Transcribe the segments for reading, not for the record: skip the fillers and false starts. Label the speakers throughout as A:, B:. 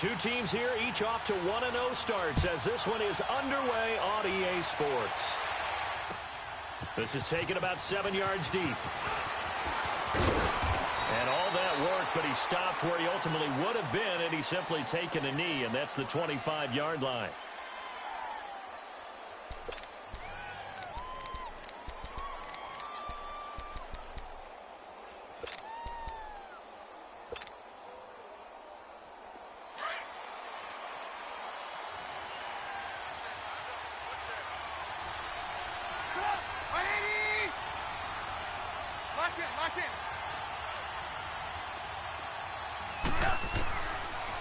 A: Two teams here, each off to 1-0 starts as this one is underway on EA Sports. This is taken about 7 yards deep. And all that work, but he stopped where he ultimately would have been had he simply taken a knee, and that's the 25-yard line.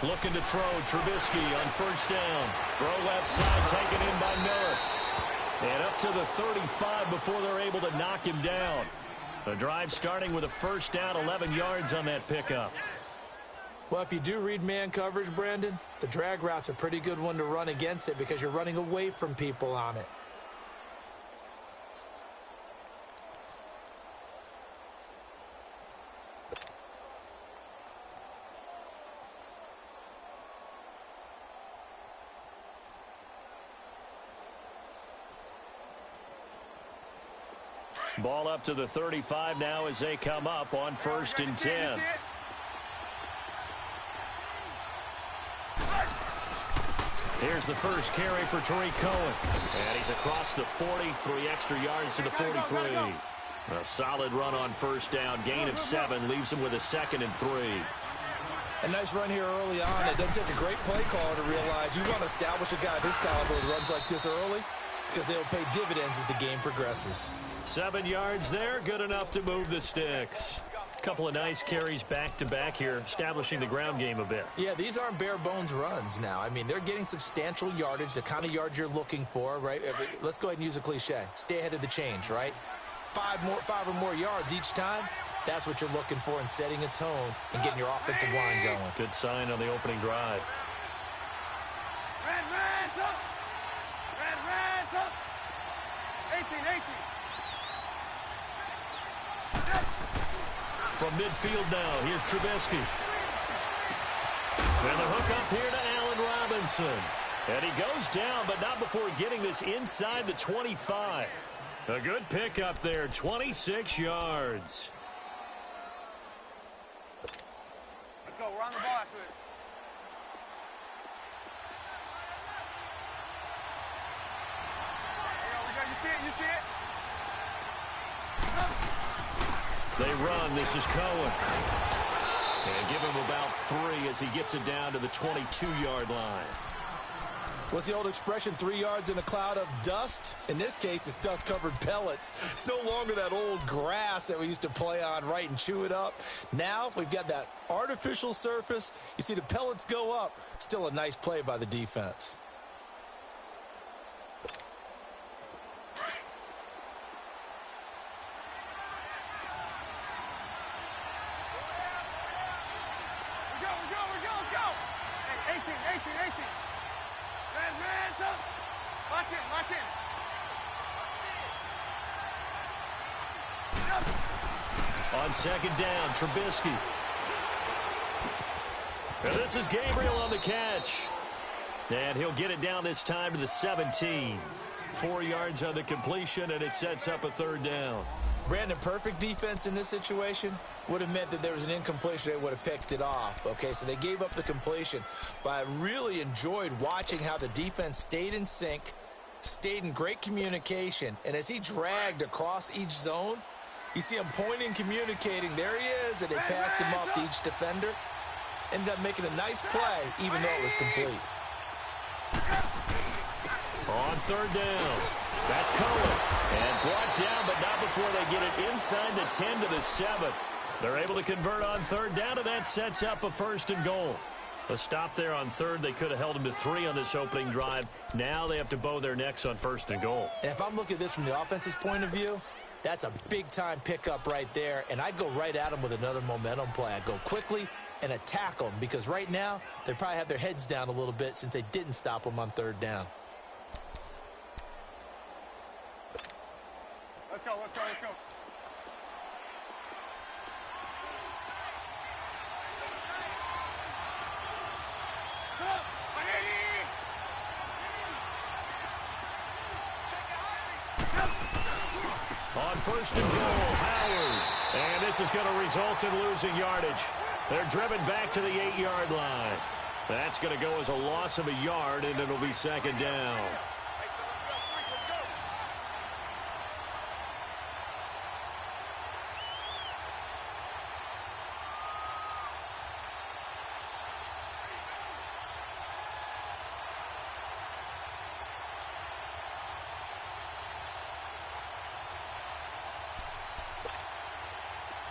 A: Looking to throw, Trubisky on first down. Throw left side, taken in by Miller. And up to the 35 before they're able to knock him down. The drive starting with a first down, 11 yards on that pickup.
B: Well, if you do read man coverage, Brandon, the drag route's a pretty good one to run against it because you're running away from people on it.
A: Ball up to the 35 now as they come up on 1st and 10. Here's the first carry for Tariq Cohen. And he's across the 40, 3 extra yards to the 43. A solid run on first down. Gain of 7 leaves him with a 2nd and 3.
B: A nice run here early on. It doesn't take a great play caller to realize you want to establish a guy of his caliber who runs like this early because they'll pay dividends as the game progresses.
A: 7 yards there, good enough to move the sticks. Couple of nice carries back-to-back here, establishing the ground game a bit.
B: Yeah, these aren't bare-bones runs now. I mean, they're getting substantial yardage, the kind of yards you're looking for, right? Let's go ahead and use a cliche. Stay ahead of the change, right? 5 or more yards each time. That's what you're looking for in setting a tone and getting your offensive line going.
A: Good sign on the opening drive.
C: Red, up! Red, up! 18.
A: From midfield now, here's Trubisky. And the hook up here to Allen Robinson. And he goes down, but not before getting this inside the 25. A good pickup there, 26 yards.
C: Let's go, we're on the ball after this. You see it?
A: They run. This is Cohen. And give him about 3 as he gets it down to the 22-yard line.
B: What's the old expression, 3 yards in a cloud of dust? In this case, it's dust-covered pellets. It's no longer that old grass that we used to play on, right, and chew it up. Now we've got that artificial surface. You see the pellets go up. Still a nice play by the defense.
A: On second down, Trubisky. And this is Gabriel on the catch. And he'll get it down this time to the 17. 4 yards on the completion, and it sets up a 3rd down.
B: Brandon, perfect defense in this situation would have meant that there was an incompletion. They would have picked it off. Okay, so they gave up the completion. But I really enjoyed watching how the defense stayed in sync, stayed in great communication, and as he dragged across each zone, you see him pointing, communicating. There he is, and they passed him off to each defender. Ended up making a nice play, even though it was complete.
A: On 3rd down, that's Cohen. And brought down, but not before they get it inside the 10 to the 7. They're able to convert on 3rd down, and that sets up a 1st and goal. A stop there on 3rd. They could have held him to 3 on this opening drive. Now they have to bow their necks on 1st and goal.
B: And if I'm looking at this from the offense's point of view, that's a big-time pickup right there, and I'd go right at him with another momentum play. I'd go quickly and attack them because right now they probably have their heads down a little bit since they didn't stop them on 3rd down.
C: Let's go.
A: first and goal. Howard. And this is going to result in losing yardage. They're driven back to the 8-yard line. That's going to go as a loss of a yard, and it'll be second down.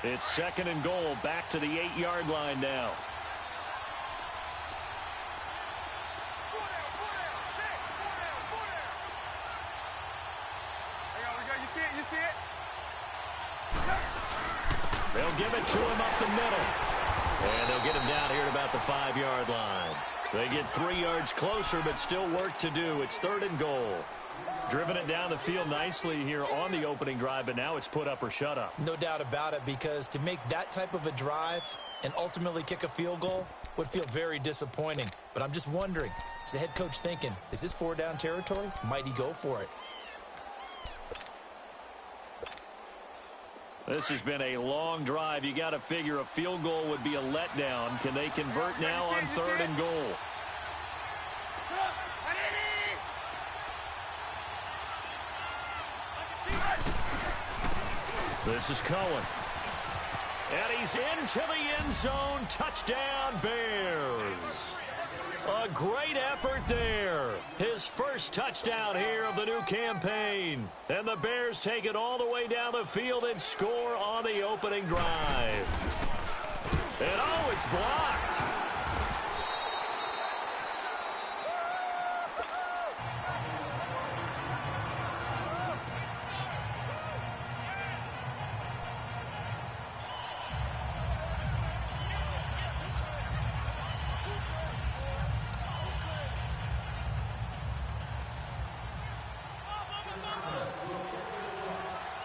A: It's second and goal, back to the 8-yard line now.
C: You see it?
A: They'll give it to him up the middle. And they'll get him down here at about the 5-yard line. They get 3 yards closer, but still work to do. It's third and goal. Driven it down the field nicely here on the opening drive, but now it's put up or shut up.
B: No doubt about it, because to make that type of a drive and ultimately kick a field goal would feel very disappointing. But I'm just wondering, is the head coach thinking, is this 4-down territory? Might he go for it?
A: This has been a long drive. You got to figure a field goal would be a letdown. Can they convert now on third and goal? This is Cohen. And he's into the end zone. Touchdown, Bears. A great effort there. His first touchdown here of the new campaign. And the Bears take it all the way down the field and score on the opening drive. And oh, it's blocked.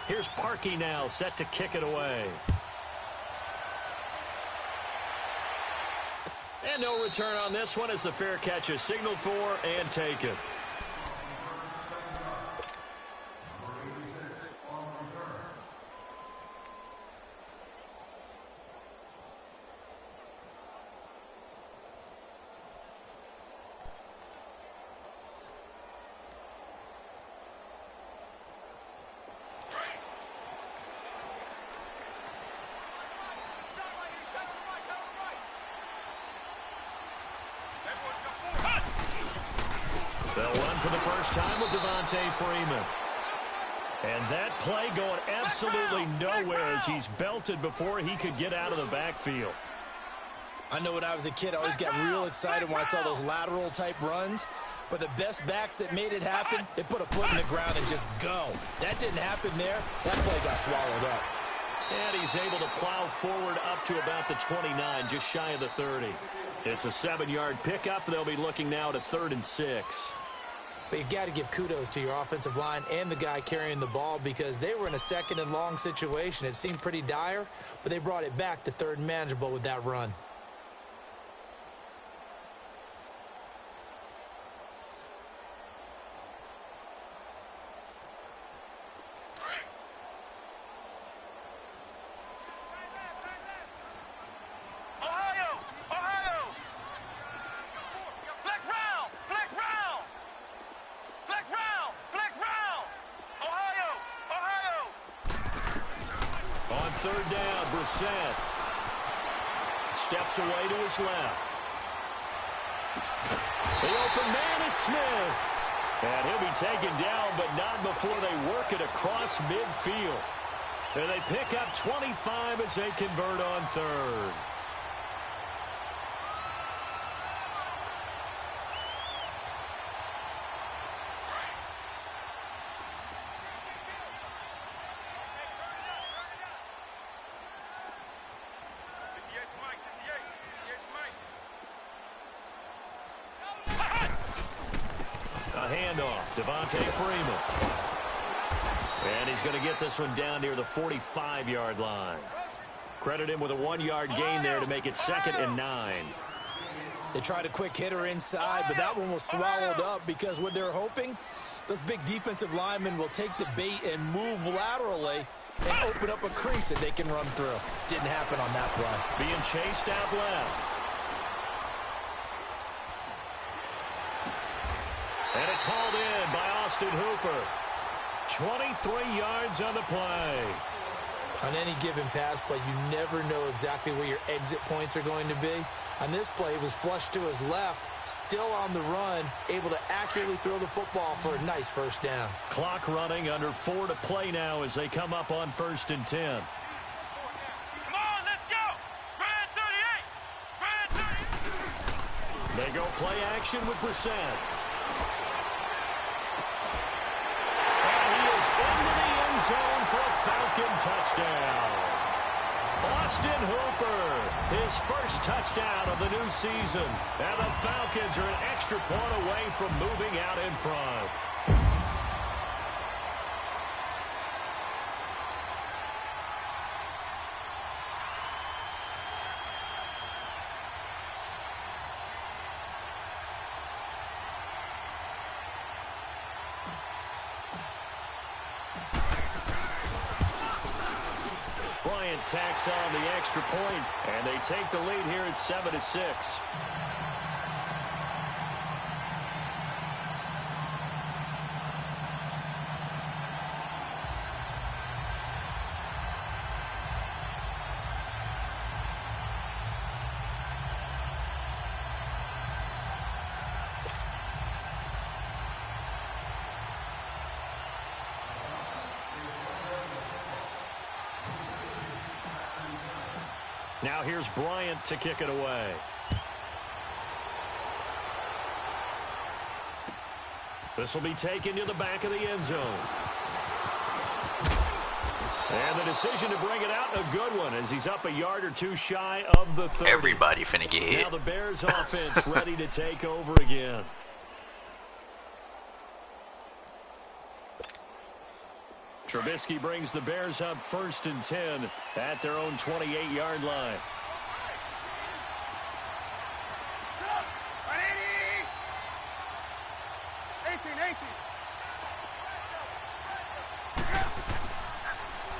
A: Here's Parkey now, set to kick it away. And no return on this one as the fair catch is signaled for and taken. They'll run for the first time with Devontae Freeman. And that play going absolutely nowhere as he's belted before he could get out of the backfield.
B: I know when I was a kid, I always got real excited when I saw those lateral type runs. But the best backs that made it happen, they put a foot in the ground and just go. That didn't happen there. That play got swallowed up.
A: And he's able to plow forward up to about the 29, just shy of the 30. It's a 7-yard pickup. They'll be looking now to 3rd and 6.
B: But you got to give kudos to your offensive line and the guy carrying the ball, because they were in a 2nd and long situation. It seemed pretty dire, but they brought it back to 3rd and manageable with that run.
A: Third down, Brissett steps away to his left. The open man is Smith. And he'll be taken down, but not before they work it across midfield. And they pick up 25 as they convert on 3rd. Handoff, Devontae Freeman. And he's going to get this one down near the 45-yard line. Credit him with a 1-yard gain there to make it 2nd and 9.
B: They tried a quick hitter inside, but that one was swallowed up because what they're hoping, those big defensive linemen will take the bait and move laterally and open up a crease that they can run through. Didn't happen on that play.
A: Being chased out left. And it's hauled in by Austin Hooper. 23 yards on the play.
B: On any given pass play, you never know exactly where your exit points are going to be. On this play, it was flushed to his left, still on the run, able to accurately throw the football for a nice first down.
A: Clock running, under 4 to play now as they come up on 1st and 10.
C: Come on, let's go. Red 38.
A: They go play action with Brissett. And he is into the end zone for a Falcon touchdown. Austin Hooper, his first touchdown of the new season. And the Falcons are an extra point away from moving out in front. Bryant tacks on the extra point, and they take the lead here at 7-6. Now here's Bryant to kick it away. This will be taken to the back of the end zone. And the decision to bring it out, a good one, as he's up a yard or two shy of the 30.
D: Everybody finna get hit.
A: Now the Bears offense ready to take over again. Trubisky brings the Bears up 1st and 10 at their own 28-yard line.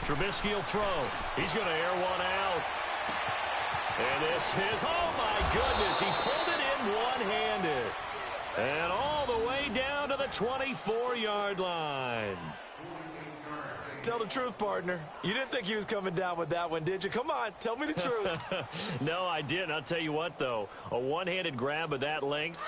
A: Trubisky will throw. He's going to air one out. And this is, oh my goodness, he pulled it in one-handed. And all the way down to the 24-yard line.
B: Tell the truth, partner. You didn't think he was coming down with that one, did you? Come on, tell me the truth.
A: No, I didn't. I'll tell you what, though. A one-handed grab of that length.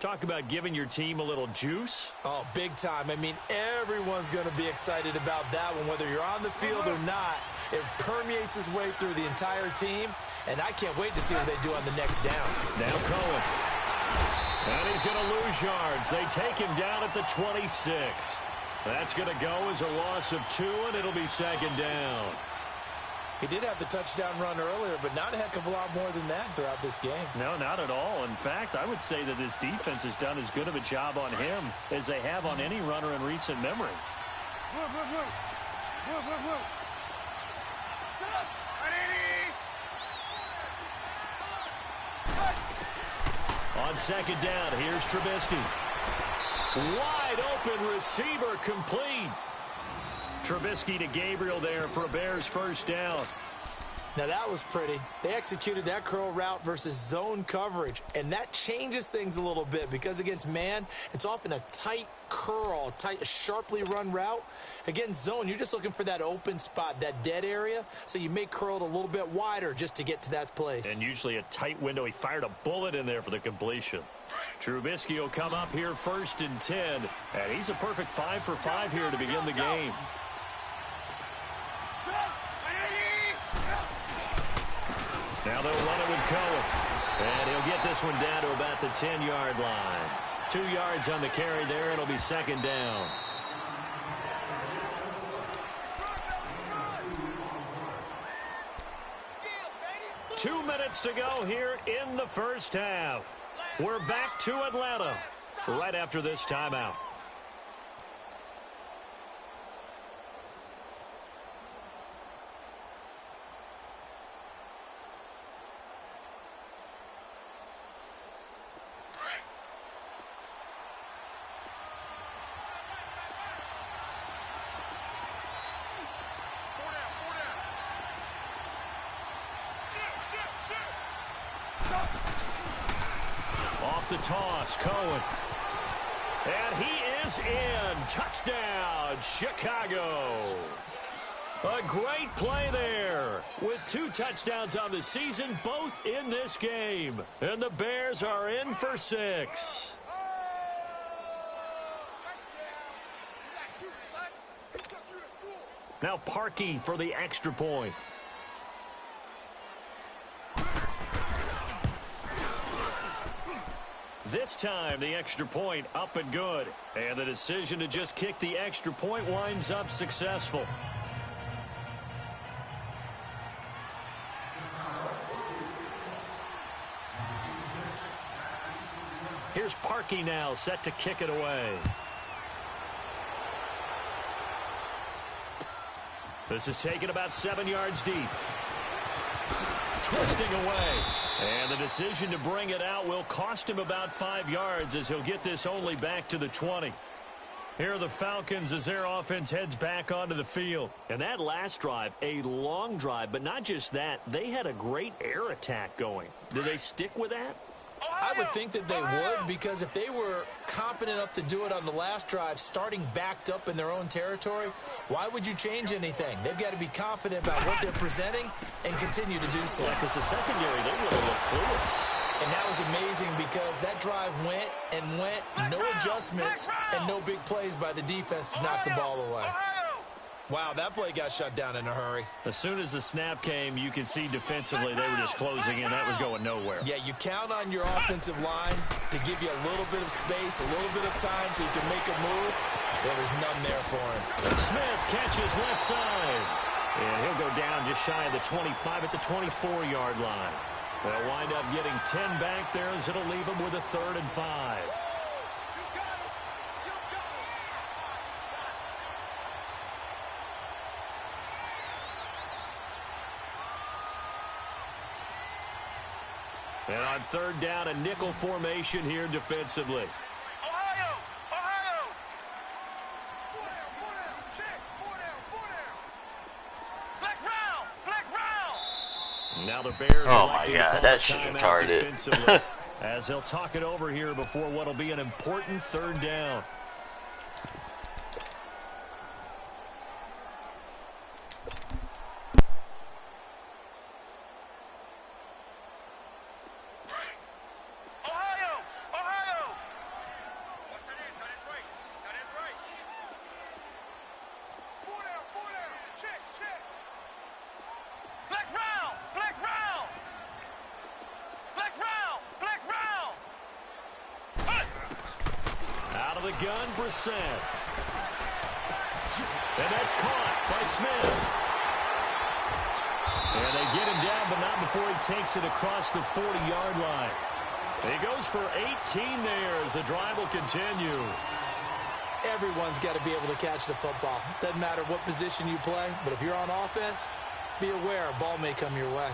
A: Talk about giving your team a little juice.
B: Oh, big time. I mean, everyone's going to be excited about that one, whether you're on the field or not. It permeates its way through the entire team, and I can't wait to see what they do on the next down.
A: Now Cohen. And he's going to lose yards. They take him down at the 26. That's going to go as a loss of 2, and it'll be 2nd down.
B: He did have the touchdown run earlier, but not a heck of a lot more than that throughout this game.
A: No, not at all. In fact, I would say that this defense has done as good of a job on him as they have on any runner in recent memory. On 2nd down, here's Trubisky. Wide open receiver complete. Trubisky to Gabriel there for a Bears first down.
B: Now that was pretty. They executed that curl route versus zone coverage, and that changes things a little bit because against man, it's often a tight curl, tight, sharply run route. Against zone, you're just looking for that open spot, that dead area, so you may curl it a little bit wider just to get to that place.
A: And usually a tight window. He fired a bullet in there for the completion. Trubisky will come up here 1st and 10, and he's a perfect 5 for 5 here to begin the game. Now they'll run it with Cohen. And he'll get this one down to about the 10-yard line. 2 yards on the carry there. It'll be 2nd down. Yeah, 2 minutes to go here in the first half. We're back to Atlanta right after this timeout. Off the toss, Cohen. And he is in. Touchdown, Chicago. A great play there. With 2 touchdowns on the season, both in this game. And the Bears are in for 6. Now Parkey for the extra point. This time, the extra point up and good. And the decision to just kick the extra point winds up successful. Here's Parkey now, set to kick it away. This is taken about 7 yards deep. Twisting away. And the decision to bring it out will cost him about 5 yards as he'll get this only back to the 20. Here are the Falcons as their offense heads back onto the field. And that last drive, a long drive, but not just that. They had a great air attack going. Do they stick with that?
B: I would think that they would, because if they were competent enough to do it on the last drive, starting backed up in their own territory, why would you change anything? They've got to be confident about what they're presenting and continue to do so.
A: Yeah, because the secondary, they really look clueless.
B: And that was amazing because that drive went and went, no adjustments, and no big plays by the defense to knock the ball away. Wow, that play got shut down in a hurry.
A: As soon as the snap came, you could see defensively they were just closing in. That was going nowhere.
B: Yeah, you count on your offensive line to give you a little bit of space, a little bit of time so you can make a move. There was none there for him.
A: Smith catches left side. And he'll go down just shy of the 25 at the 24-yard line. They'll wind up getting 10 back there as it'll leave them with a 3rd and 5. And on 3rd down, a nickel formation here defensively.
C: Ohio! Ohio! 4 down, check, 4 down. Flex round! Flex round!
A: Now the Bears
D: Oh my
A: electing to
D: God,
A: call
D: that's
A: a
D: just
A: timeout
D: retarded.
A: defensively as they'll talk it over here before what'll be an important 3rd down.
C: Ohio! Ohio! Watch that end, tight end's right. Tight end's right. 4 down, check, check. Flex round! Flex round! Flex round! Flex round!
A: Out of the gun, Brissett. And that's caught by Smith. And they get him down, but not before he takes it across the 40-yard line. He goes for 18 there as the drive will continue.
B: Everyone's got to be able to catch the football. Doesn't matter what position you play, but if you're on offense, be aware a ball may come your way.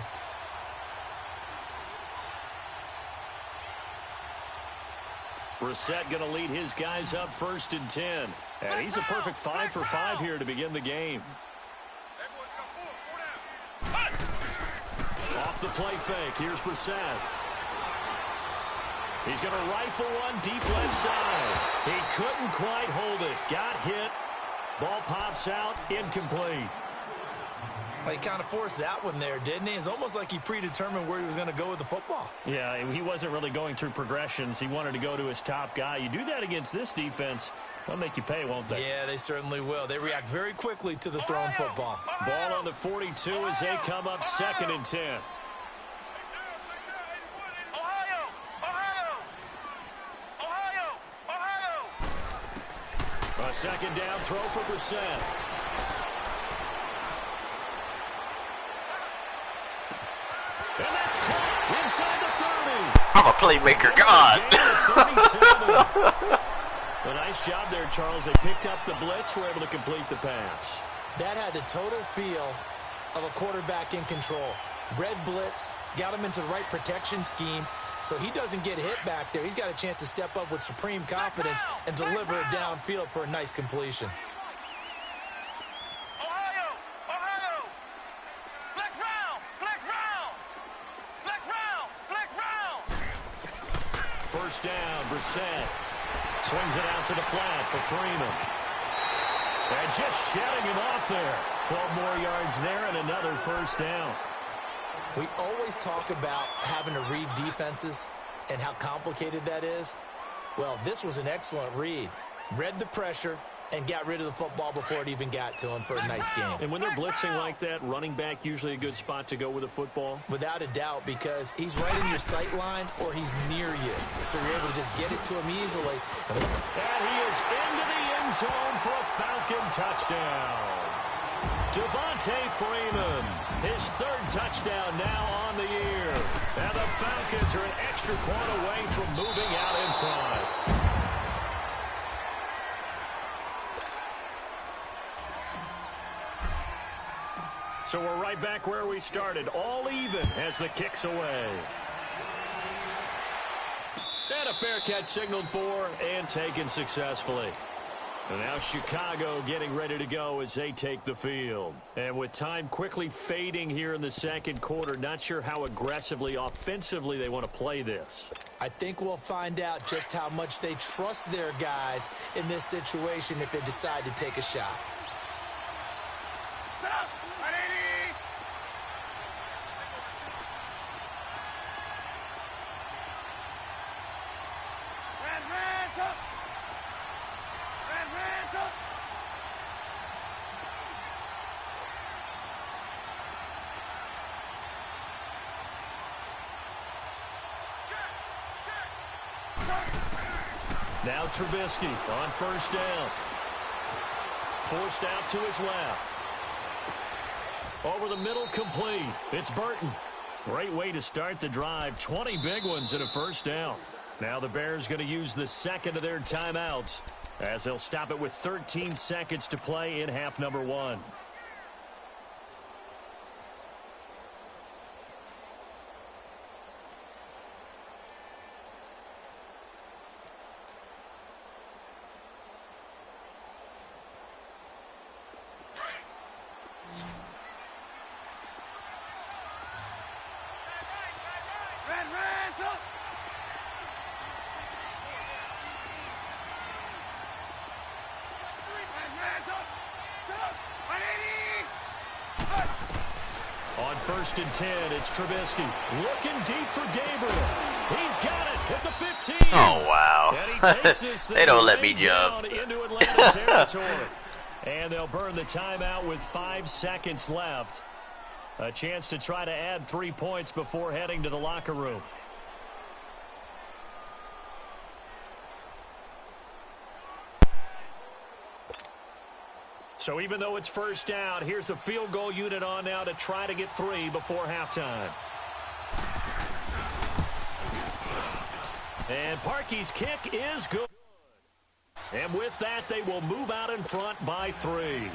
A: Brissett going to lead his guys up 1st and 10. And he's a perfect 5 for 5 here to begin the game.
C: That boy's got 4 down.
A: Off the play fake, here's Brissett. He's going to rifle one deep left side. He couldn't quite hold it. Got hit. Ball pops out, incomplete.
B: He kind of forced that one there, didn't he? It's almost like he predetermined where he was going to go with the football.
A: Yeah, he wasn't really going through progressions. He wanted to go to his top guy. You do that against this defense, they'll make you pay, won't they?
B: Yeah, they certainly will. They react very quickly to the thrown football.
A: Ball on the 42 as they come up 2nd and 10.
C: Ohio! Ohio! Ohio! Ohio!
A: A 2nd down throw for Brissett. And that's caught inside the 30.
D: I'm a playmaker, God.
A: A nice job there, Charles. They picked up the blitz, were able to complete the pass.
B: That had the total feel of a quarterback in control. Red blitz, got him into the right protection scheme, so he doesn't get hit back there. He's got a chance to step up with supreme confidence and deliver it downfield for a nice completion.
C: Ohio! Ohio! Flex round! Flex round! Flex round! Flex round!
A: First down, Brissett. Swings it out to the flat for Freeman. And just shedding him off there. 12 more yards there and another first down.
B: We always talk about having to read defenses and how complicated that is. Well, this was an excellent read. Read the pressure and got rid of the football before it even got to him for a nice game.
A: And when they're blitzing like that, running back usually a good spot to go with the football?
B: Without a doubt, because he's right in your sight line or he's near you. So you're able to just get it to him easily.
A: And he is into the end zone for a Falcon touchdown. Devontae Freeman, his third touchdown now on the year. And the Falcons are an extra point away from moving out in front. So we're right back where we started, all even as the kick's away. And a fair catch signaled for and taken successfully. And now Chicago getting ready to go as they take the field. And with time quickly fading here in the second quarter, not sure how aggressively, offensively they want to play this.
B: I think we'll find out just how much they trust their guys in this situation if they decide to take a shot.
A: Now Trubisky on first down. Forced out to his left. Over the middle, complete. It's Burton. Great way to start the drive. 20 big ones and a first down. Now the Bears going to use the second of their timeouts as they'll stop it with 13 seconds to play in half number one. On first and 10, it's Trubisky. Looking deep for Gabriel. He's got it at the 15.
D: Oh, wow.
A: And he takes this
D: They don't let me
A: down
D: jump.
A: into Atlanta territory. And they'll burn the timeout with 5 seconds left. A chance to try to add 3 points before heading to the locker room. So even though it's first down, here's the field goal unit on now to try to get 3 before halftime. And Parkey's kick is good. And with that, they will move out in front by 3.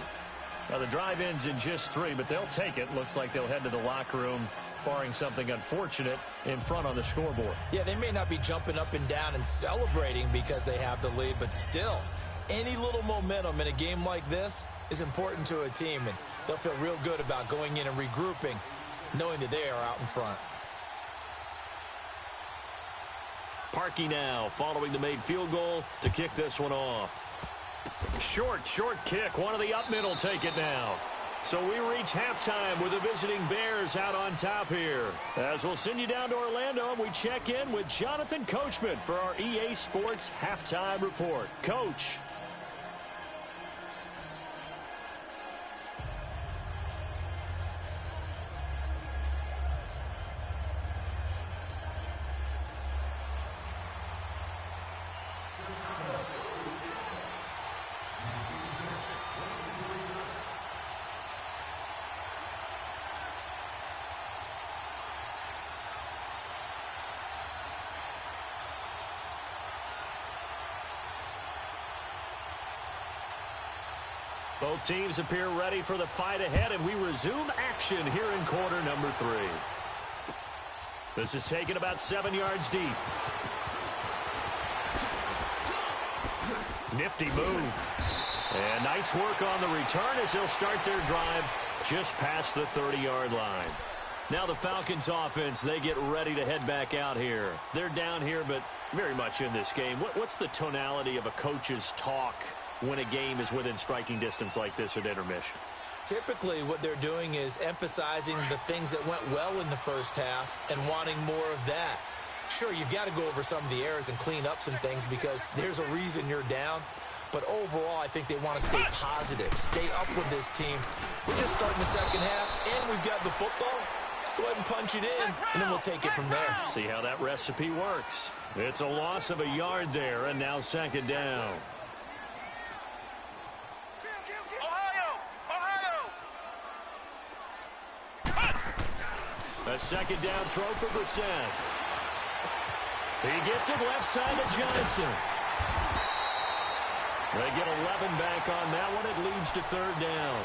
A: Now, the drive ends in just 3, but they'll take it. Looks like they'll head to the locker room, barring something unfortunate, in front on the scoreboard.
B: Yeah, they may not be jumping up and down and celebrating because they have the lead, but still, any little momentum in a game like this is important to a team, and they'll feel real good about going in and regrouping, knowing that they are out in front.
A: Parkey now following the made field goal to kick this one off. Short kick. One of the up middle take it now. So we reach halftime with the visiting Bears out on top here. As we'll send you down to Orlando, and we check in with Jonathan Coachman for our EA Sports Halftime Report. Coach. Both teams appear ready for the fight ahead, and we resume action here in quarter number 3. This is taken about 7 yards deep. Nifty move. And nice work on the return as they'll start their drive just past the 30-yard line. Now the Falcons offense, they get ready to head back out here. They're down here, but very much in this game. What's the tonality of a coach's talk when a game is within striking distance like this at intermission?
B: Typically, what they're doing is emphasizing the things that went well in the first half and wanting more of that. Sure, you've got to go over some of the errors and clean up some things because there's a reason you're down. But overall, I think they want to stay positive, stay up with this team. We're just starting the second half, and we've got the football. Let's go ahead and punch it in, and then we'll take it from there.
A: See how that recipe works. It's a loss of a yard there, and now second down. A second down throw for Brissett. He gets it left side to Johnson. They get 11 back on that one. It leads to third down.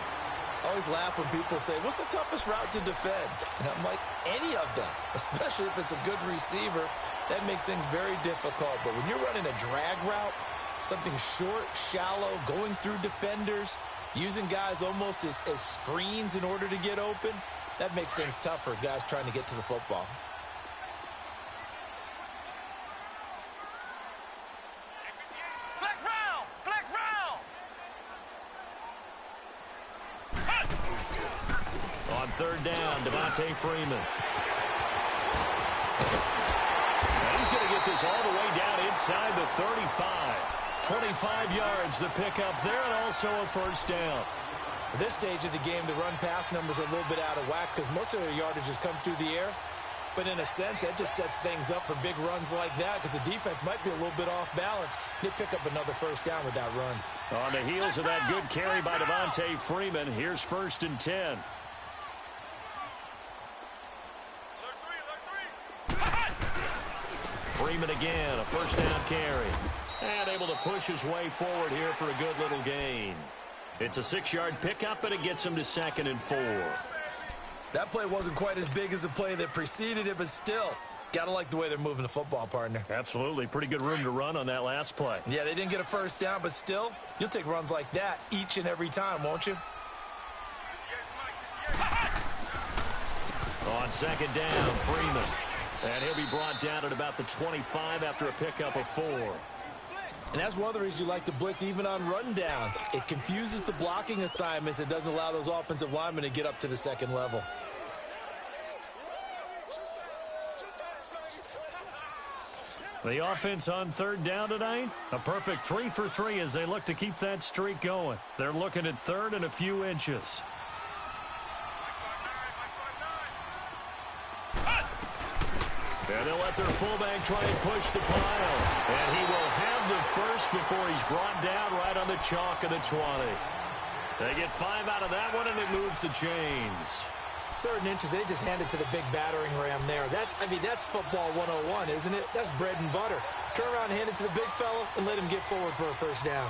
B: I always laugh when people say, what's the toughest route to defend? And I'm like, any of them, especially if it's a good receiver. That makes things very difficult. But when you're running a drag route, something short, shallow, going through defenders, using guys almost as screens in order to get open, that makes things tough for guys trying to get to the football.
C: Flex round! Flex round!
A: On third down, Devontae Freeman. And he's going to get this all the way down inside the 35. 25 yards the pickup there, and also a first down.
B: At this stage of the game, the run-pass numbers are a little bit out of whack because most of their yardage has come through the air. But in a sense, that just sets things up for big runs like that because the defense might be a little bit off balance. They pick up another first down with that run.
A: On the heels of that good carry by Devontae Freeman, here's first and 10. Freeman again, a first down carry. And able to push his way forward here for a good little gain. It's a 6-yard pickup, and it gets him to 2nd and 4.
B: That play wasn't quite as big as the play that preceded it, but still, got to like the way they're moving the football, partner.
A: Absolutely. Pretty good room to run on that last play.
B: Yeah, they didn't get a first down, but still, you'll take runs like that each and every time, won't you?
A: On second down, Freeman. And he'll be brought down at about the 25 after a pickup of 4.
B: And that's one of the reasons you like to blitz even on run downs. It confuses the blocking assignments. It doesn't allow those offensive linemen to get up to the second level.
A: The offense on third down tonight, a perfect 3 for 3 as they look to keep that streak going. They're looking at third and a few inches. And they'll let their fullback try and push the pile. And he will have the first before he's brought down right on the chalk of the 20. They get 5 out of that one, and it moves the chains.
B: 3rd and inches, they just hand it to the big battering ram there. That's football 101, isn't it? That's bread and butter. Turn around and hand it to the big fella and let him get forward for a first down.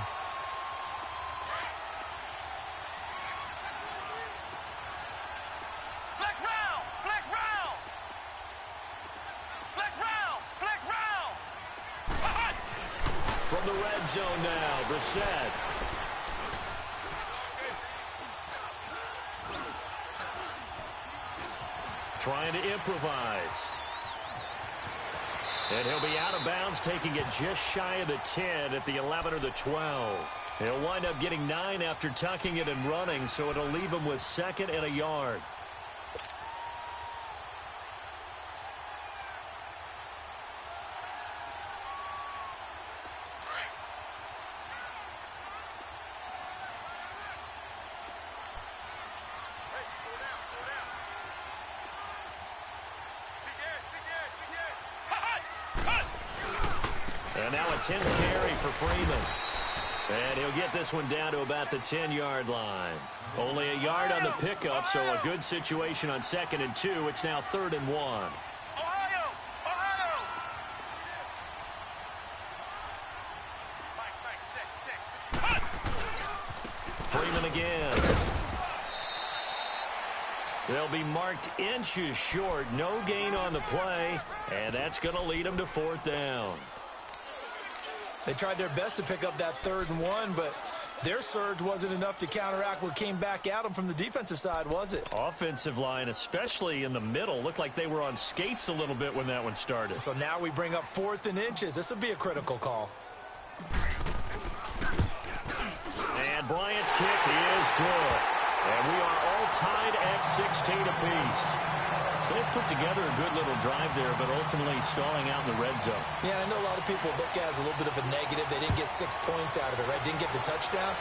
A: From the red zone now, Brissett. Trying to improvise. And he'll be out of bounds, taking it just shy of the 10 at the 11 or the 12. He'll wind up getting 9 after tucking it and running, so it'll leave him with 2nd and a yard. And now a 10th carry for Freeman. And he'll get this one down to about the 10-yard line. Only a yard on the pickup, so a good situation on 2nd and 2. It's now 3rd and 1. Freeman again. They'll be marked inches short. No gain on the play, and that's going to lead them to 4th down.
B: They tried their best to pick up that 3rd and 1, but their surge wasn't enough to counteract what came back at them from the defensive side, was it?
A: Offensive line, especially in the middle, looked like they were on skates a little bit when that one started.
B: So now we bring up 4th and inches. This will be a critical call.
A: And Bryant's kick is good. And we are all tied at 16 apiece. So they put together a good little drive there, but ultimately stalling out in the red zone.
B: Yeah, I know a lot of people look at it as a little bit of a negative. They didn't get 6 points out of it, right? Didn't get the touchdown.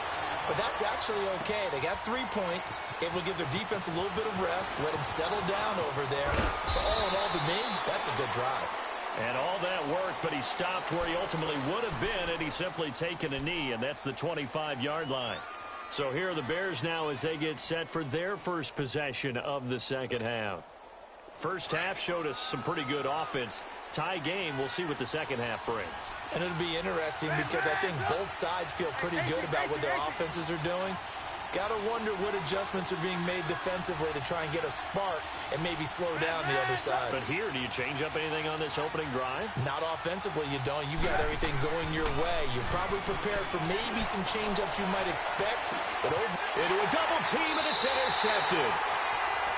B: But that's actually okay. They got 3 points, able to give their defense a little bit of rest, let them settle down over there. So all in all, to me, that's a good drive.
A: And all that worked, but he stopped where he ultimately would have been, and he's simply taken a knee, and that's the 25-yard line. So here are the Bears now as they get set for their first possession of the second half. First half showed us some pretty good offense. Tie game, we'll see what the second half brings.
B: And it'll be interesting because I think both sides feel pretty good about what their offenses are doing. Got to wonder what adjustments are being made defensively to try and get a spark and maybe slow down the other side.
A: But here, do you change up anything on this opening drive?
B: Not offensively, you don't. You got everything going your way. You're probably prepared for maybe some change-ups you might expect. But
A: into a double team, and it's intercepted.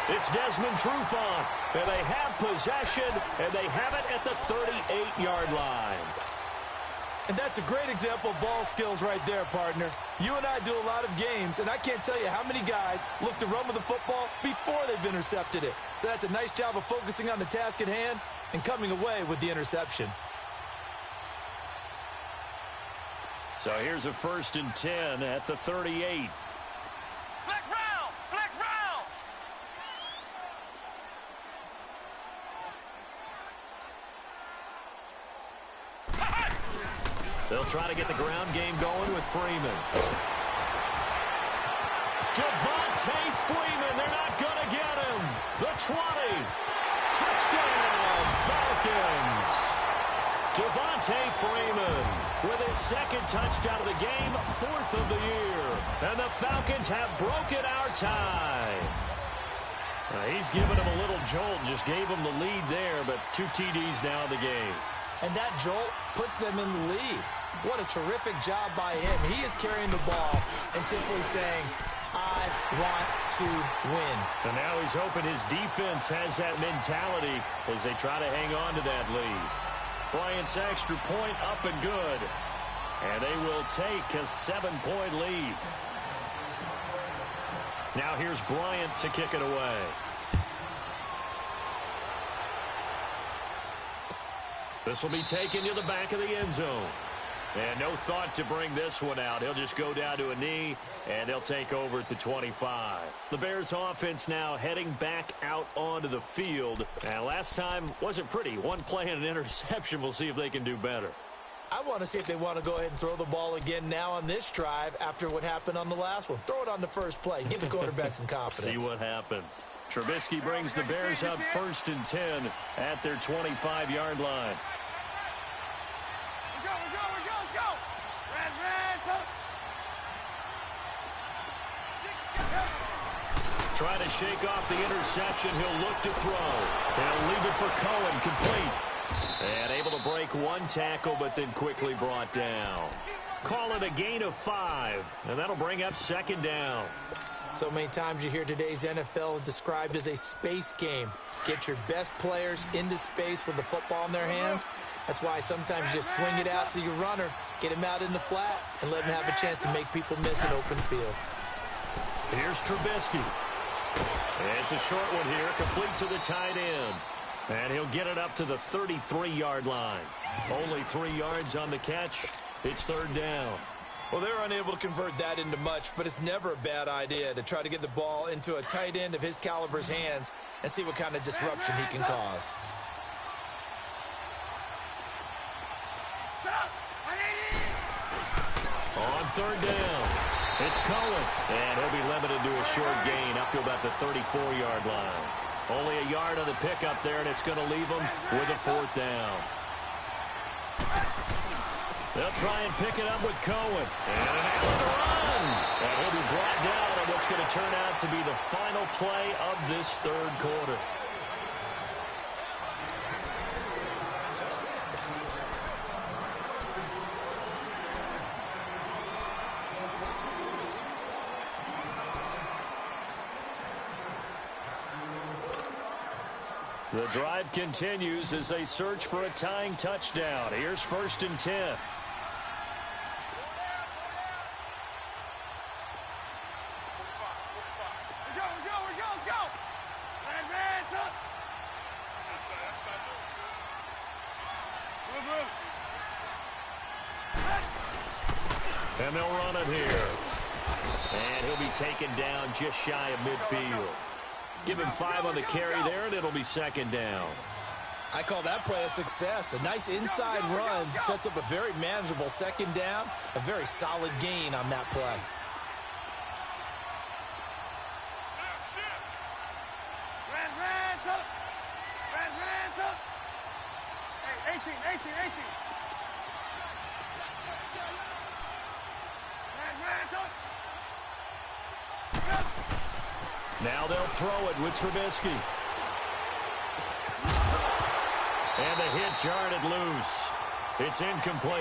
A: It's Desmond Trufant, and they have possession, and they have it at the 38-yard line.
B: And that's a great example of ball skills right there, partner. You and I do a lot of games, and I can't tell you how many guys look to run with the football before they've intercepted it. So that's a nice job of focusing on the task at hand and coming away with the interception.
A: So here's a 1st and 10 at the 38.
C: Flex round! Flex round!
A: They'll try to get the ground game going with Freeman. Devontae Freeman, they're not going to get him. The 20. Touchdown, Falcons. Devontae Freeman with his 2nd touchdown of the game, 4th of the year. And the Falcons have broken our tie. He's given him a little jolt, just gave him the lead there, but 2 TDs now in the game.
B: And that jolt puts them in the lead. What a terrific job by him. He is carrying the ball and simply saying, I want to win.
A: And now he's hoping his defense has that mentality as they try to hang on to that lead. Bryant's extra point up and good. And they will take a 7-point lead. Now here's Bryant to kick it away. This will be taken to the back of the end zone. And no thought to bring this one out. He'll just go down to a knee, and they'll take over at the 25. The Bears offense now heading back out onto the field. And last time wasn't pretty. One play and an interception. We'll see if they can do better.
B: I want to see if they want to go ahead and throw the ball again now on this drive after what happened on the last one. Throw it on the first play. Give the quarterback some confidence.
A: See what happens. Trubisky brings the Bears up 1st and 10 at their 25-yard line. Trying to shake off the interception. He'll look to throw. He'll leave it for Cohen, complete. And able to break 1 tackle, but then quickly brought down. Call it a gain of 5, and that'll bring up 2nd down.
B: So many times you hear today's NFL described as a space game. Get your best players into space with the football in their hands. That's why sometimes you just swing it out to your runner, get him out in the flat, and let him have a chance to make people miss an open field.
A: Here's Trubisky. It's a short one here, complete to the tight end. And he'll get it up to the 33-yard line. Only 3 yards on the catch. It's 3rd down.
B: Well, they're unable to convert that into much, but it's never a bad idea to try to get the ball into a tight end of his caliber's hands and see what kind of disruption he can cause.
A: On 3rd down, it's Cohen. And he'll be limited to a short gain up to about the 34-yard line. Only a yard on the pickup there, and it's going to leave him with a 4th down. They'll try and pick it up with Cohen. And an Allen run. And he'll be brought down on what's going to turn out to be the final play of this 3rd quarter. The drive continues as they search for a tying touchdown. Here's 1st and 10. And they'll run it here. And he'll be taken down just shy of midfield. Give him 5 on the carry there, and it'll be 2nd down.
B: I call that play a success. A nice inside run sets up a very manageable 2nd down. A very solid gain on that play.
A: Now they'll throw it with Trubisky. And the hit jarred it loose. It's incomplete.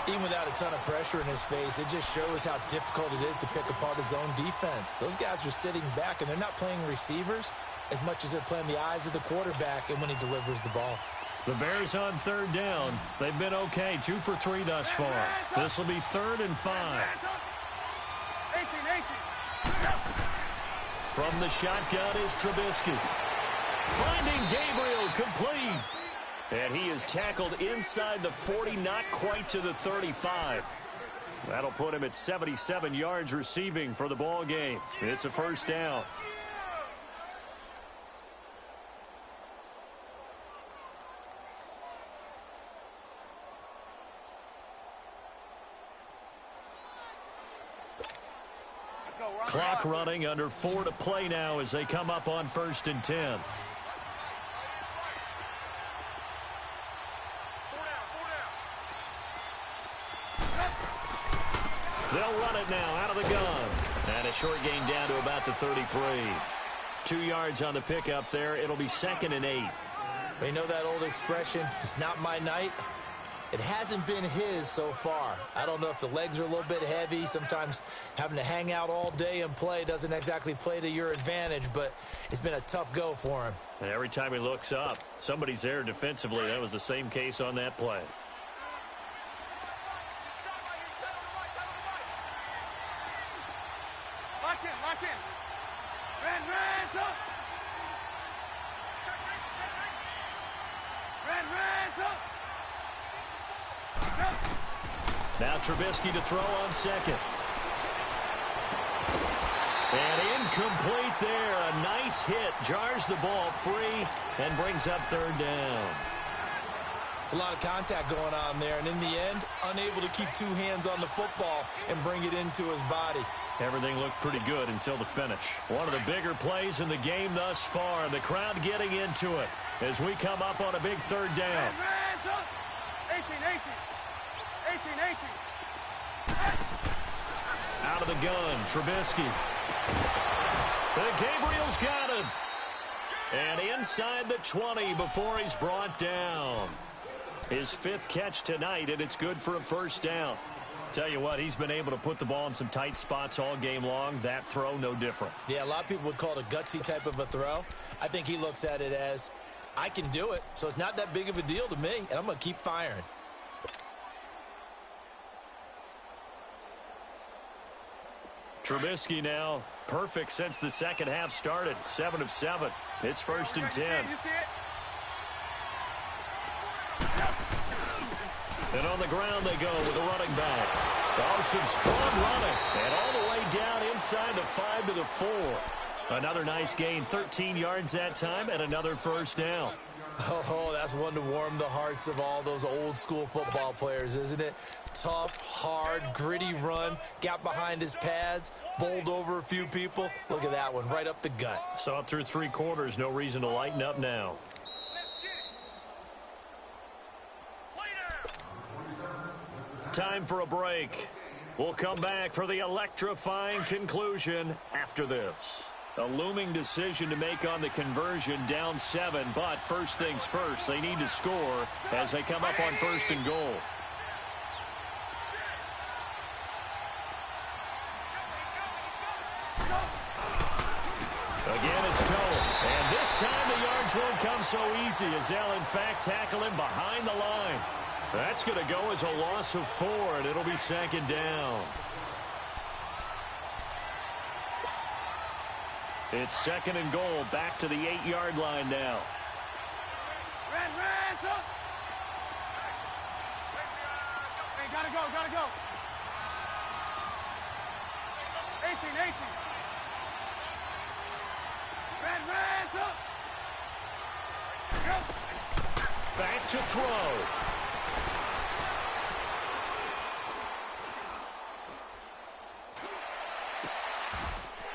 B: Even without a ton of pressure in his face, it just shows how difficult it is to pick apart his own defense. Those guys are sitting back, and they're not playing receivers as much as they're playing the eyes of the quarterback and when he delivers the ball.
A: The Bears on 3rd down. They've been okay, 2 for 3 thus far. This will be 3rd and 5. From the shotgun is Trubisky. Finding Gabriel complete. And he is tackled inside the 40, not quite to the 35. That'll put him at 77 yards receiving for the ball game. It's a 1st down. Clock running, under 4 to play now as they come up on 1st and 10. They'll run it now out of the gun. And a short gain down to about the 33. 2 yards on the pickup there. It'll be 2nd and 8.
B: You know that old expression, it's not my night? It hasn't been his so far. I don't know if the legs are a little bit heavy. Sometimes having to hang out all day and play doesn't exactly play to your advantage, but it's been a tough go for him.
A: And every time he looks up, somebody's there defensively. That was the same case on that play.
C: Lock in. Ran, up. Ran, up.
A: Now Trubisky to throw on 2nd. And incomplete there. A nice hit. Jars the ball free and brings up 3rd down.
B: It's a lot of contact going on there, and in the end, unable to keep 2 hands on the football and bring it into his body.
A: Everything looked pretty good until the finish. One of the bigger plays in the game thus far. The crowd getting into it as we come up on a big 3rd down.
C: 18.
A: Out of the gun, Trubisky. And Gabriel's got it. And inside the 20 before he's brought down. His 5th catch tonight, and it's good for a 1st down. Tell you what, he's been able to put the ball in some tight spots all game long. That throw, no different.
B: Yeah, a lot of people would call it a gutsy type of a throw. I think he looks at it as, I can do it, so it's not that big of a deal to me, and I'm going to keep firing.
A: Trubisky now, perfect since the 2nd half started. 7 of 7. It's 1st and 10. And on the ground they go with the running back. Oh, some strong running. And all the way down inside the 5 to the 4. Another nice gain, 13 yards that time, and another 1st down.
B: Oh, that's one to warm the hearts of all those old school football players, isn't it? Tough, hard, gritty run, got behind his pads, bowled over a few people. Look at that one, right up the gut.
A: Saw it through 3 quarters, no reason to lighten up now. Time for a break. We'll come back for the electrifying conclusion after this. A looming decision to make on the conversion, down 7, but first things first, they need to score as they come up on 1st and goal. Again, it's Cohen. And this time the yards won't come so easy as they'll, in fact, tackle him behind the line. That's going to go as a loss of 4, and it'll be second down. It's second and goal, back to the 8-yard line now.
C: Hey, gotta go. 18.
A: Back to throw.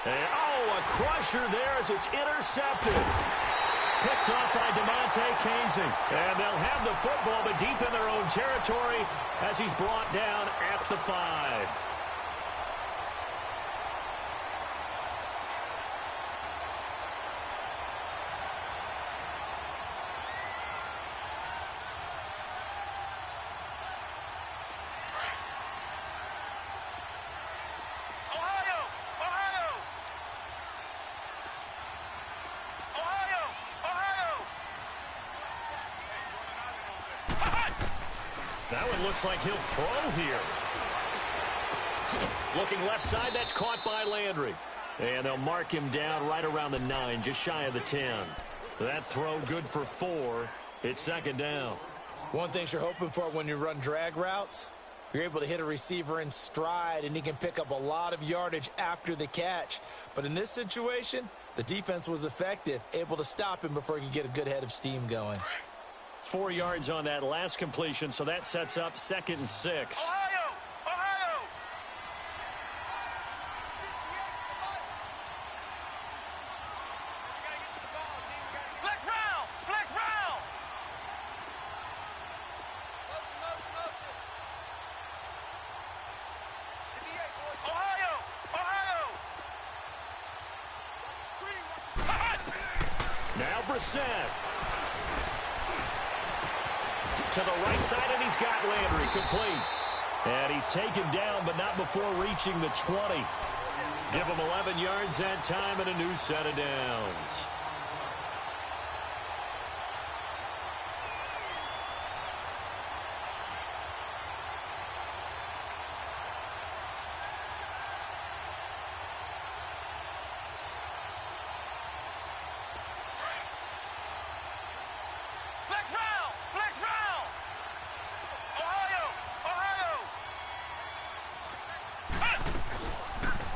A: And, a crusher there as it's intercepted. Picked off by DeMonte Casey. And they'll have the football, but deep in their own territory as he's brought down at the 5. That one looks like he'll throw here. Looking left side, that's caught by Landry. And they'll mark him down right around the 9, just shy of the 10. That throw good for 4. It's second down.
B: One thing you're hoping for when you run drag routes, you're able to hit a receiver in stride, and he can pick up a lot of yardage after the catch. But in this situation, the defense was effective, able to stop him before he could get a good head of steam going.
A: 4 yards on that last completion, so that sets up second and 6.
C: Ohio! Flex round! Motion. Ohio!
A: Now Brissett. To the right side, and he's got Landry complete. And he's taken down, but not before reaching the 20. Give him 11 yards that time and a new set of downs.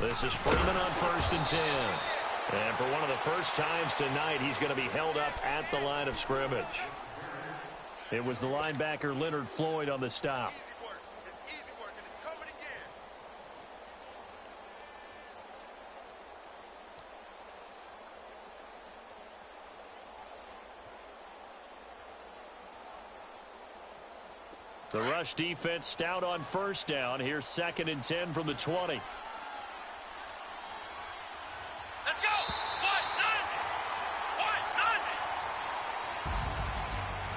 A: This is Freeman on 1st and 10. And for one of the first times tonight, he's going to be held up at the line of scrimmage. It was the linebacker Leonard Floyd on the stop.
C: It's easy work, and it's coming again.
A: The rush defense stout on 1st down. Here's 2nd and 10 from the 20.
C: Let's go!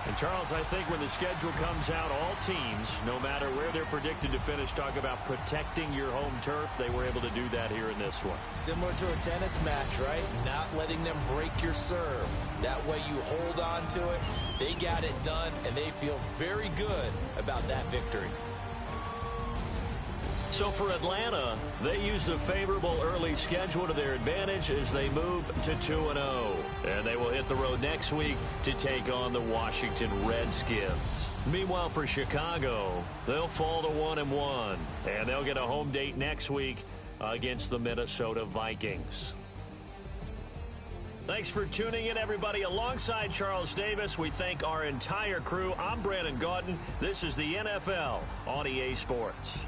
A: And Charles, I think when the schedule comes out, all teams, no matter where they're predicted to finish, talk about protecting your home turf. They were able to do that here in this one.
B: Similar to a tennis match, right? Not letting them break your serve. That way you hold on to it. They got it done, and they feel very good about that victory.
A: So for Atlanta, they used a favorable early schedule to their advantage as they move to 2-0. And they will hit the road next week to take on the Washington Redskins. Meanwhile, for Chicago, they'll fall to 1-1. And they'll get a home date next week against the Minnesota Vikings. Thanks for tuning in, everybody. Alongside Charles Davis, we thank our entire crew. I'm Brandon Gaudin. This is the NFL on EA Sports.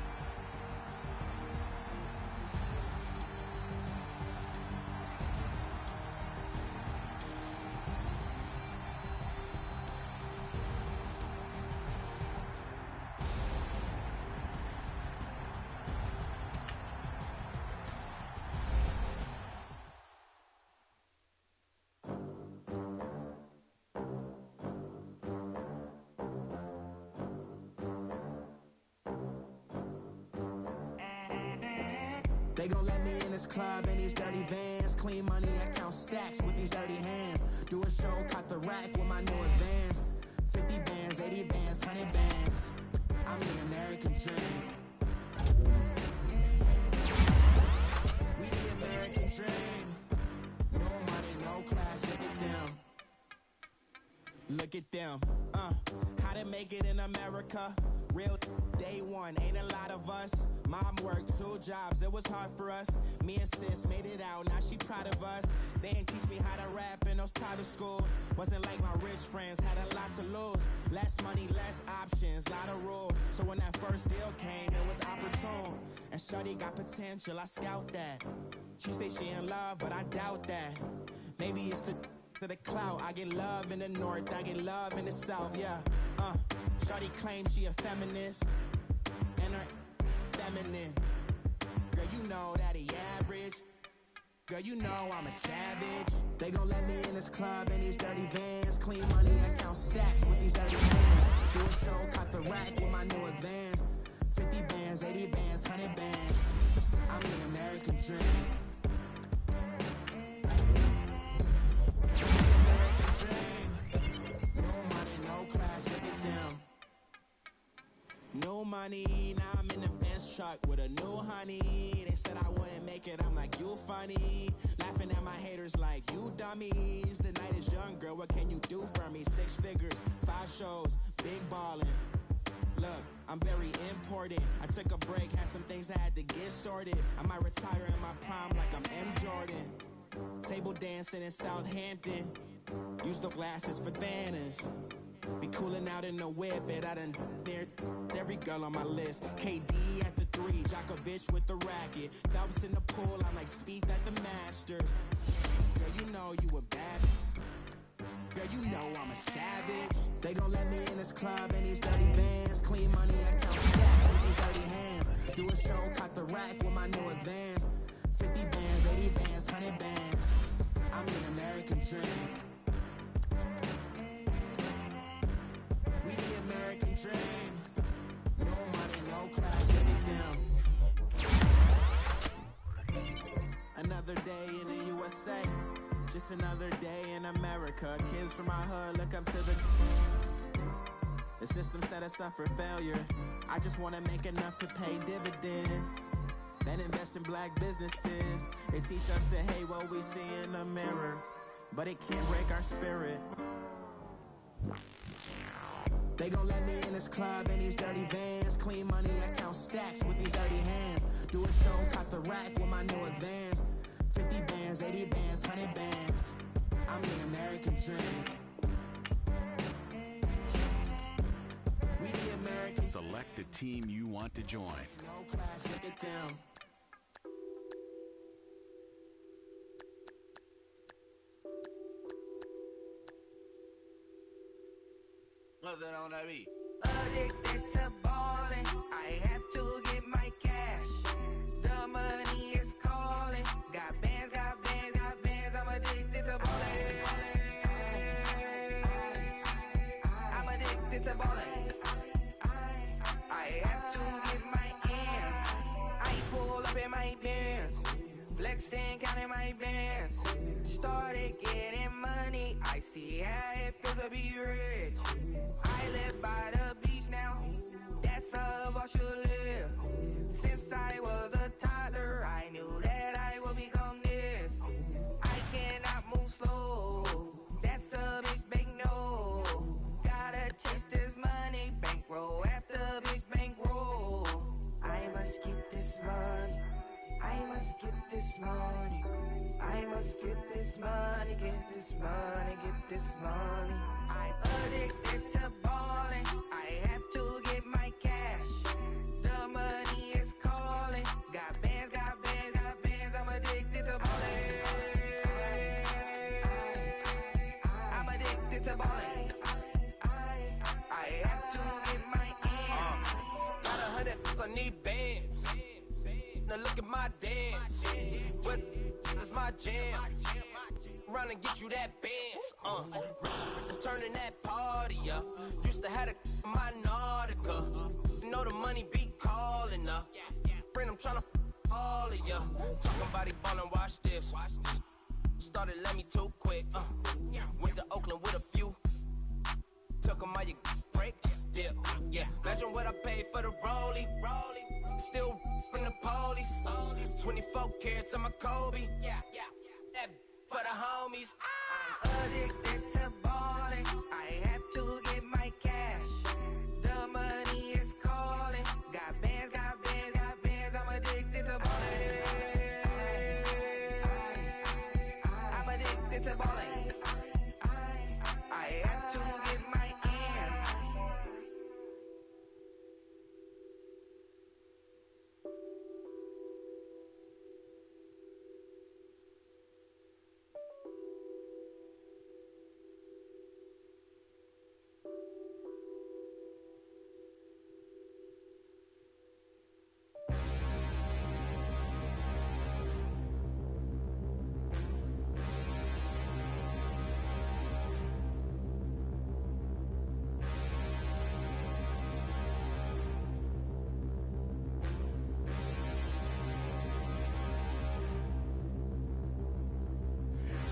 D: gon' let me in this club in these dirty vans. Clean money, I count stacks with these dirty hands. Do a show, cop the rack with my new advance. 50 bands, 80 bands, 100 bands. I'm the American dream. We the American dream. No money, no class, look at them. Look at them, how to make it in America. Real day one, ain't a lot of us. Mom worked 2 jobs, it was hard for us. Me and sis made it out, now she proud of us. They didn't teach me how to rap in those private schools. Wasn't like my rich friends, had a lot to lose. Less money, less options, lot of rules. So when that first deal came, it was opportune. And shorty got potential, I scout that. She say she in love, but I doubt that. Maybe it's to the clout. I get love in the north, I get love in the south, yeah. Shorty claims she a feminist, and her feminine. Girl, you know that he average. Girl, you know I'm a savage. They gon' let me in this club in these dirty vans. Clean money, I count stacks with these dirty hands. Do a show, cop the rack with my new advance. 50 bands, 80 bands, 100 bands. I'm the American dream. The American dream. No money, no class, look at them. No money, now I'm in the Benz truck with a new honey. They said I wouldn't make it, I'm like, you funny. Laughing at my haters like, you dummies. The night is young, girl, what can you do for me? 6 figures, 5 shows, big ballin'. Look, I'm very important. I took a break, had some things I had to get sorted. I might retire in my prime like I'm M. Jordan. Table dancing in Southampton. Use the glasses for banners. Be coolin' out in the whip, but I done there every girl on my list. KD at the 3, Djokovic with the racket. Phelps in the pool, I'm like Speed at the Masters. Girl, you know you a bad. Girl, you know I'm a savage. They gon' let me in this club in these dirty vans. Clean money, I count stacks with these dirty hands. Do a show, cop the rack with my new advance. 50 bands, 80 bands, 100 bands. I'm the American dream. We the American dream. No money, no class, look at them. Another day in the USA. Just another day in America. Kids from my hood look up to the system set us up for failure. I just wanna make enough to pay dividends. Then invest in black businesses. They teach us to hate what we see in the mirror, but it can't break our spirit. They gon' let me in this club in these dirty vans. Clean money, I count stacks with these dirty hands. Do a show, cop the rack with my new advance. 50 bands, 80 bands, 100 bands. I'm the American dream. We the American.
E: Select the team you want to join.
D: No class, look at them.
F: What's that on that beat?
G: Addicted to ballin', I have to get my cash. The money is calling. Got bands, got bands, got bands. I'm addicted to ballin'. I'm addicted to ballin'. I have to get my ends. I pull up in my bands, flexing, counting my bands. Started getting money. I see how it feels to be rich. I live by the beach now. That's how I should live. Since I was a toddler, I knew that I would become this. I cannot move slow. That's a big no. Gotta chase this money, bankroll after big bankroll. I must get this money. I must get this money. I must get this money, get this money, get this money. I'm addicted to ballin'. I have to get my cash. The money is calling. Got bands, got bands, got bands. I'm addicted to ballin'. I'm addicted to ballin'. I have to get my ends.
F: Got 100, I need bands. Now look at my dance. What is my jam? Run and get you that bands. Rich, turning that party up. Used to have a my Nautica. You know the money be calling up. Friend, I'm tryna all of ya. Talking about he ballin', watch this. Started let me too quick. Went to Oakland with a few. Took 'em all you break. Yeah. Imagine what I paid for the rollie. Still from the police. 24 carats on my Kobe. That for the homies.
G: Addicted to balling, I have to get my cash. The money is calling. Got bands, I'm addicted to balling. I'm addicted to balling. I have to get my ends.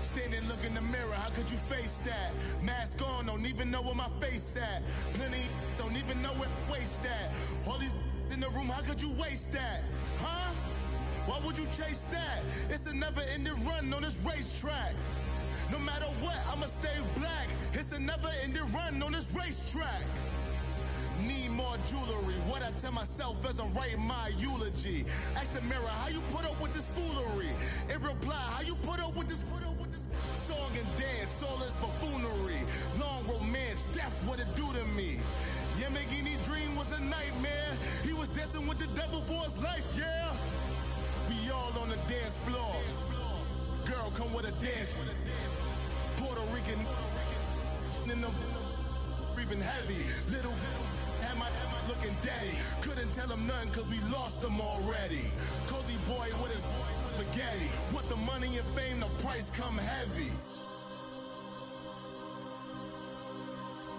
H: Standing, look in the mirror, how could you face that? Mask on, don't even know where my face at. Plenty, don't even know where waist at. All these in the room, how could you waste that? Huh? Why would you chase that? It's a never-ending run on this racetrack. No matter what, I'ma stay black. It's a never-ending run on this racetrack. Need more jewelry, what I tell myself as I'm writing my eulogy. Ask the mirror, how you put up with this foolery? In reply, how you put up with this song and dance, all this buffoonery. Long romance, death, what it do to me? Yamagini dream was a nightmare. He was dancing with the devil for his life, yeah. We all on the dance floor. Girl, come with a dance. Puerto Rican in the breathing heavy. Little am I looking daddy. Couldn't tell him nothing cause we lost him already. Cozy boy with his spaghetti. What the money and fame, the price come heavy.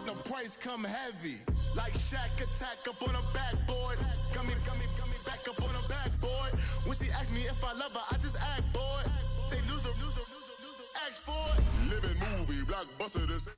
H: The price come heavy. Like Shaq attack up on a backboard. Gummy, back up on a backboard. When she asked me if I love her, I just act bored. Say loser, ask for it. Living movie, blockbuster, this